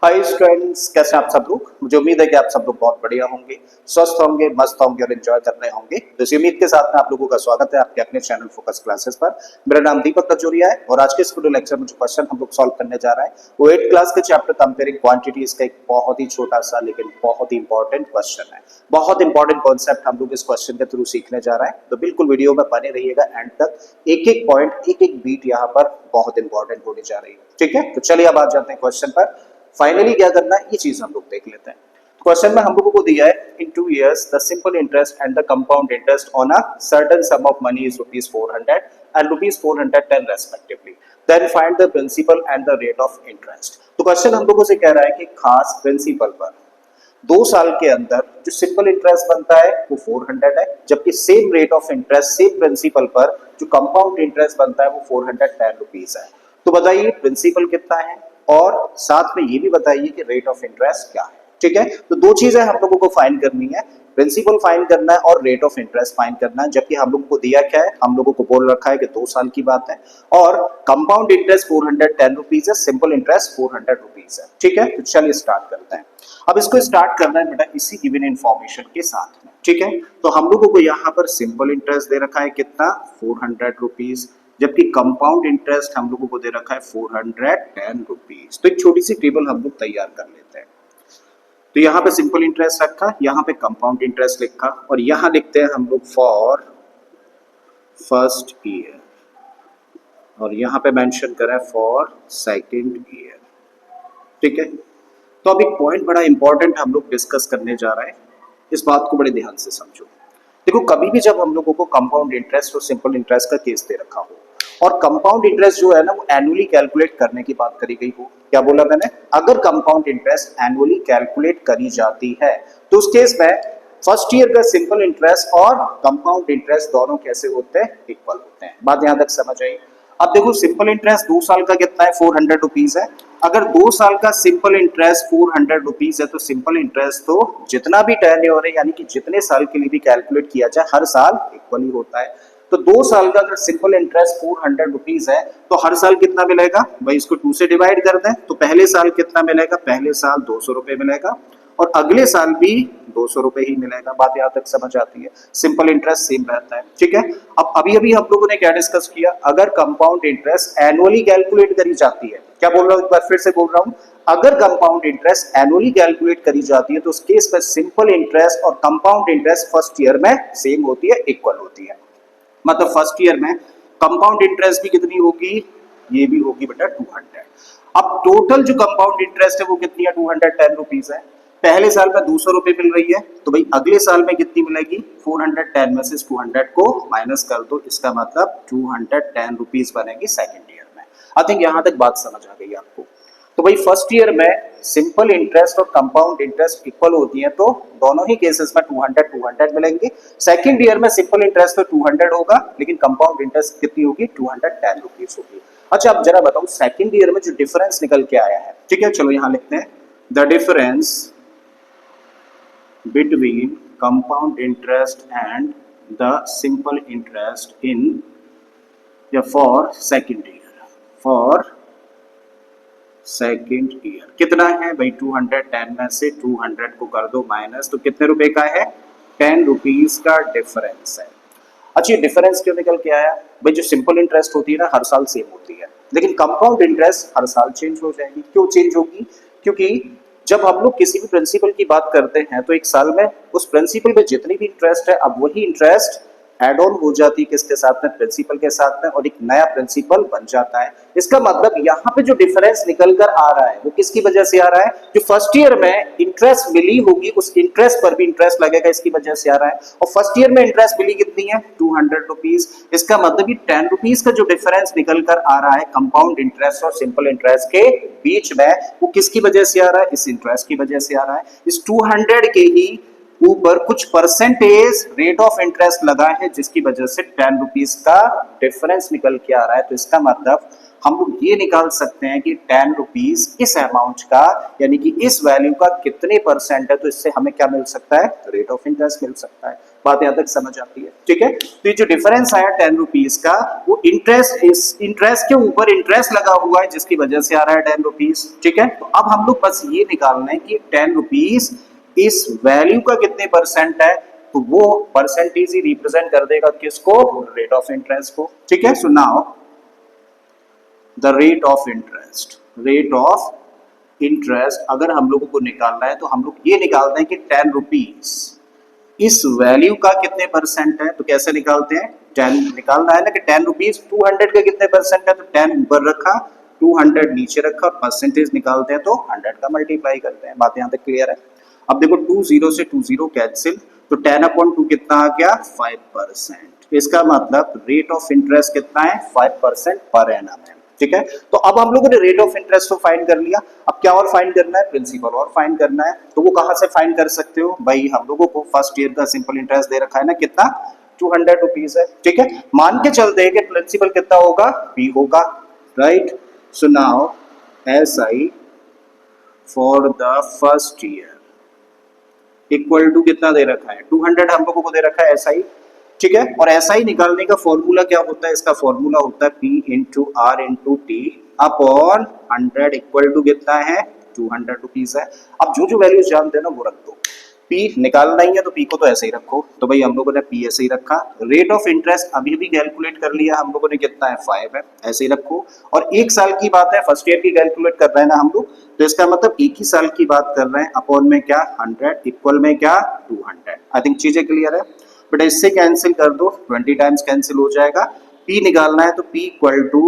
Hi students, कैसे आप सब लोग। मुझे उम्मीद है कि आप सब लोग बहुत बढ़िया होंगे, स्वस्थ होंगे, मस्त होंगे और एंजॉय कर रहे होंगे। तो इसी उम्मीद के साथ में आप लोगों का स्वागत है आपके अपने चैनल फोकस क्लासेस पर। मेरा नाम दीपक कचोरिया है और आज के इस वीडियो लेक्चर में जो क्वेश्चन हम लोग सॉल्व करने जा रहे हैं वो 8th क्लास के चैप्टर कंपेयरिंग क्वांटिटीज का एक बहुत ही छोटा सा लेकिन बहुत ही इंपॉर्टेंट क्वेश्चन है। बहुत इंपॉर्टेंट कॉन्सेप्ट हम लोग इस क्वेश्चन के थ्रू सीखने जा रहे हैं, तो बिल्कुल वीडियो में बने रहिएगा एंड तक। एक एक पॉइंट, एक एक बीट यहाँ पर बहुत इंपॉर्टेंट होने जा रही है। ठीक है, तो चलिए अब आ जाते हैं क्वेश्चन पर। फाइनली क्या करना है ये चीज हम लोग देख लेते हैं। क्वेश्चन में हम लोगों को दिया है in 2 years the simple interest and the compound interest on a certain sum of money is ₹400 and ₹410 respectively, then find the principal and the rate of interest. तो क्वेश्चन हम लोगों से कह रहा है कि खास प्रिंसिपल पर 2 साल के अंदर जो सिंपल इंटरेस्ट बनता है वो 400 है, जबकि same rate of interest same principal पर जो कंपाउंड इंटरेस्ट बनता है वो ₹410 है। तो बताइए प्रिंसिपल कितना है और साथ में ये भी बताइए कि रेट ऑफ इंटरेस्ट क्या है। ठीक है, तो दो चीजें हम लोगों को फाइंड करनी है, प्रिंसिपल फाइंड करना है और रेट ऑफ इंटरेस्ट फाइंड करना है। जबकि हम लोगों को दिया क्या है, हम लोगों को बोल रखा है कि 2 साल की बात है और कंपाउंड इंटरेस्ट ₹410 है, सिंपल इंटरेस्ट ₹400 है। ठीक है, तो चलिए स्टार्ट करते हैं। अब इसको स्टार्ट करना है बेटा इसी गिवन इंफॉर्मेशन के साथ में। ठीक है, तो हम लोगों को यहाँ पर सिंपल इंटरेस्ट दे रखा है कितना, ₹400, जबकि कंपाउंड इंटरेस्ट हम लोगों को दे रखा है ₹410। तो एक छोटी सी टेबल हम लोग तैयार कर लेते हैं। तो यहाँ पे सिंपल इंटरेस्ट रखा, यहाँ पे कंपाउंड इंटरेस्ट लिखा और यहाँ लिखते हैं हम लोग फॉर फर्स्ट ईयर और यहाँ पे मेंशन करें फॉर सेकंड ईयर। ठीक है, तो अब एक पॉइंट बड़ा इंपॉर्टेंट हम लोग डिस्कस करने जा रहे हैं, इस बात को बड़े ध्यान से समझो। देखो कभी भी जब हम लोगों को कंपाउंड इंटरेस्ट और सिंपल इंटरेस्ट का केस दे रखा हो और कंपाउंड इंटरेस्ट जो है ना वो एनुअली कैलकुलेट करने की बात करी गई हो, क्या बोला मैंने, अगर कंपाउंड इंटरेस्ट एनुअली कैलकुलेट करी जाती है तो उस केस में फर्स्ट ईयर का सिंपल इंटरेस्ट और कंपाउंड इंटरेस्ट दोनों कैसे होते हैं, इक्वल होते हैं। बात यहां तक समझ आई। अब देखो सिंपल इंटरेस्ट 2 साल का कितना है, ₹400 है। अगर 2 साल का सिंपल इंटरेस्ट ₹400 है तो सिंपल इंटरेस्ट तो जितना भी टेन्योर है यानी कि जितने साल के लिए भी कैलकुलेट किया जाए हर साल इक्वल ही होता है। तो 2 साल का अगर सिंपल इंटरेस्ट ₹400 है तो हर साल कितना मिलेगा भाई, इसको 2 से डिवाइड कर दें तो पहले साल कितना मिलेगा, पहले साल ₹200 मिलेगा और अगले साल भी ₹200 ही मिलेगा। बात यहाँ तक समझ आती है, सिंपल इंटरेस्ट सेम रहता है। ठीक है, अब अभी अभी हम लोगों ने क्या डिस्कस किया, अगर कंपाउंड इंटरेस्ट एनुअली कैलकुलेट करी जाती है, क्या बोल रहा हूँ एक बार फिर से बोल रहा हूँ, अगर कंपाउंड इंटरेस्ट एनुअली कैलकुलेट करी जाती है तो उस केस में सिंपल इंटरेस्ट और कंपाउंड इंटरेस्ट फर्स्ट ईयर में सेम होती है, इक्वल होती है। मतलब फर्स्ट ईयर में कंपाउंड इंटरेस्ट भी कितनी होगी, ये भी होगी बेटा 200। अब टोटल जो कंपाउंड इंटरेस्ट है वो कितनी है, ₹210 है। पहले साल में ₹200 मिल रही है तो भाई अगले साल में कितनी मिलेगी, 410 में से 200 को माइनस कर दो, इसका मतलब ₹210 बनेगी सेकेंड ईयर में। आई थिंक यहाँ तक बात समझ आ गई आपको। तो भाई फर्स्ट ईयर में सिंपल इंटरेस्ट और कंपाउंड इंटरेस्ट इक्वल होती है तो दोनों ही केसेस में 200 मिलेंगे। सेकंड ईयर में सिंपल इंटरेस्ट तो 200 होगा लेकिन कंपाउंड इंटरेस्ट कितनी होगी, ₹210 होगी। अच्छा अब जरा बताओ सेकंड ईयर में जो डिफरेंस निकल के आया है, ठीक है चलो यहाँ लिखते हैं, the difference between compound interest and the simple interest in for second year कितना है भाई, 210 में से 200 को कर दो माइनस, तो कितने रुपए का है, ₹10 का डिफरेंस है। अच्छा डिफरेंस क्यों निकल के आया भाई, जो सिंपल इंटरेस्ट होती है ना हर साल सेम होती है लेकिन कंपाउंड इंटरेस्ट हर साल चेंज हो जाएगी। क्यों चेंज होगी, क्योंकि जब हम लोग किसी भी प्रिंसिपल की बात करते हैं तो एक साल में उस प्रिंसिपल पे जितनी भी इंटरेस्ट है अब वही इंटरेस्ट एड ऑन हो जाती है किसके साथ में, प्रिंसिपल के साथ में, और एक नया प्रिंसिपल बन जाता है। इसका मतलब यहाँ पे जो डिफरेंस निकल कर आ रहा है वो किसकी वजह से आ रहा है, जो फर्स्ट ईयर में इंटरेस्ट मिली होगी उस इंटरेस्ट पर भी इंटरेस्ट लगेगा, इसकी वजह से आ रहा है। और फर्स्ट ईयर में इंटरेस्ट मिली कितनी है, ₹200। इसका मतलब ये ₹10 का जो डिफरेंस निकल कर आ रहा है कंपाउंड इंटरेस्ट और सिंपल इंटरेस्ट के बीच में, वो किसकी वजह से आ रहा है, इस इंटरेस्ट की वजह से आ रहा है। इस 200 के ही ऊपर कुछ परसेंटेज रेट ऑफ इंटरेस्ट लगा है जिसकी वजह से ₹10 का डिफरेंस निकल के आ रहा है। तो इसका मतलब हम लोग ये निकाल सकते हैं कि 10 रुपीज इस अमाउंट का यानी कि इस वैल्यू का कितने परसेंट है, तो इससे हमें क्या मिल सकता है, रेट ऑफ इंटरेस्ट मिल सकता है। बात यहां तक समझ आती है, ठीक है। तो ये जो डिफरेंस आया 10 रुपीज का, वो इंटरेस्ट के ऊपर इंटरेस्ट लगा हुआ है जिसकी वजह से आ रहा है 10 रुपीज, ठीक है। तो अब हम लोग बस ये निकालना है कि 10 रुपीज इस वैल्यू का कितने परसेंट है, तो वो परसेंटेज ही रिप्रेजेंट कर देगा किसको, रेट ऑफ इंटरेस्ट को, ठीक है। So now the rate of interest अगर हम लोगों को निकालना है तो हम लोग ये निकालते हैं कि 10 रुपीज इस वैल्यू का कितने परसेंट है। तो कैसे निकालते हैं, 10 निकालना है ना कि 10 रुपीज 200 का कितने परसेंट है, तो 10 ऊपर रखा 200 नीचे रखा, परसेंटेज निकालते हैं तो 100 का मल्टीप्लाई करते हैं। बात यहाँ तक क्लियर है। अब देखो 20 से 20 कैंसिल, तो 10/2 कितना आ गया, 5%। इसका मतलब रेट ऑफ इंटरेस्ट कितना है, 5% पर एनम है, ठीक है। तो अब हम लोगों ने रेट ऑफ इंटरेस्ट तो फाइंड कर लिया, अब क्या और फाइंड करना है, प्रिंसिपल और फाइंड करना है। तो वो कहां से फाइंड कर सकते हो भाई, हम लोगों को फर्स्ट ईयर का सिंपल इंटरेस्ट दे रखा है ना, कितना 200 रुपीज है, ठीक है। मान के चलते हैं कि प्रिंसिपल कितना होगा, P होगा, right. So now SI for the first year equal to कितना दे रखा है, 200 हम लोगों को दे रखा है SI, ठीक है। और SI निकालने का फॉर्मूला क्या होता है, इसका फॉर्मूला होता है P into R into T upon 100 equal to कितना है, 200 रुपीज है। अब जो जो वैल्यूज जानते हैं ना वो रख दो, P निकालना ही है तो P को तो ऐसे ही रखो, तो भाई हम लोगों ने P ऐसे ही रखा। रेट ऑफ इंटरेस्ट अभी भी कैलकुलेट कर लिया हम लोगों ने, कितना है 5 है, ऐसे ही रखो। और एक साल की बात है, फर्स्ट ईयर की कैलकुलेट कर रहे हैं ना हम लोग, तो इसका मतलब एक ही साल की बात कर रहे हैं, अपॉन में क्या 100 इक्वल में क्या 200। आई थिंक चीजें क्लियर है बेटा। इससे कैंसिल कर दो, 20 टाइम्स कैंसिल हो जाएगा। P निकालना है तो P इक्वल टू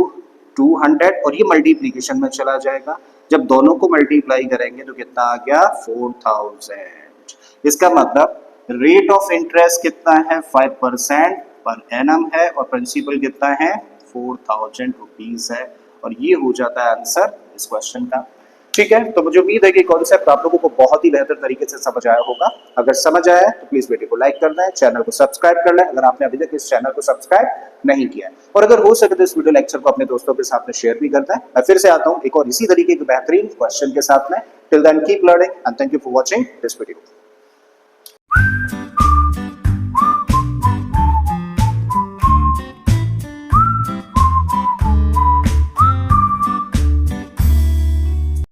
200 और ये मल्टीप्लीकेशन में चला जाएगा, जब दोनों को मल्टीप्लाई करेंगे तो कितना आ गया 4000। इसका मतलब रेट ऑफ इंटरेस्ट कितना है, 5% पर एनम है और प्रिंसिपल कितना है 4000 रुपीज है। और ये हो जाता है आंसर इस क्वेश्चन का, ठीक है। तो मुझे उम्मीद है कि कॉन्सेप्ट आप लोगों को बहुत ही बेहतर तरीके से समझ आया होगा। अगर समझ आया है तो प्लीज वीडियो को लाइक करना है, चैनल को सब्सक्राइब करना है अगर आपने अभी तक इस चैनल को सब्सक्राइब नहीं किया है, और अगर हो सके तो इस वीडियो लेक्चर को अपने दोस्तों के साथ में शेयर भी करना है। मैं फिर से आता हूं एक और इसी तरीके के बेहतरीन क्वेश्चन के साथ में। Till then keep learning and thank you for watching this video.